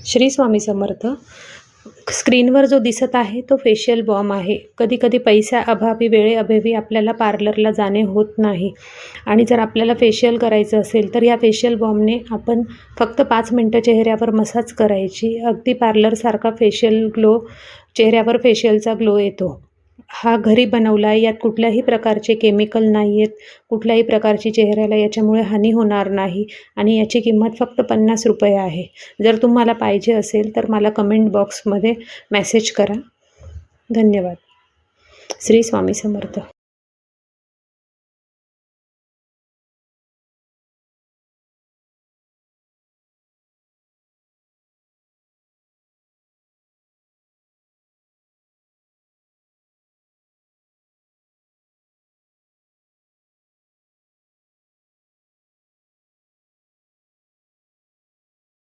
श्री स्वामी समर्थ. स्क्रीनवर जो दिसत आहे तो फेशियल बॉम आहे. कधी-कधी पैशाअभावी, वेळेअभावी आपल्याला पार्लरला जाणे होत नाही आणि जर आपल्याला फेशियल करायचं असेल तर या फेशियल बॉमने आपण फक्त 5 मिनटं चेहऱ्यावर मसाज करायची. अगदी पार्लरसारखा फेशियल ग्लो, चेहऱ्यावर फेशियलचा ग्लो येतो. हा घरी बनवला आहे, यात कुठल्याही प्रकारचे केमिकल नाही आहेत, कुठल्याही प्रकारची चेहऱ्याला याच्यामुळे हानी होणार नाही आणि याची किंमत फक्त ₹50 आहे. जर तुम्हाला पाहिजे असेल तर मला कमेंट बॉक्समध्ये मेसेज करा. धन्यवाद. श्री स्वामी समर्थ.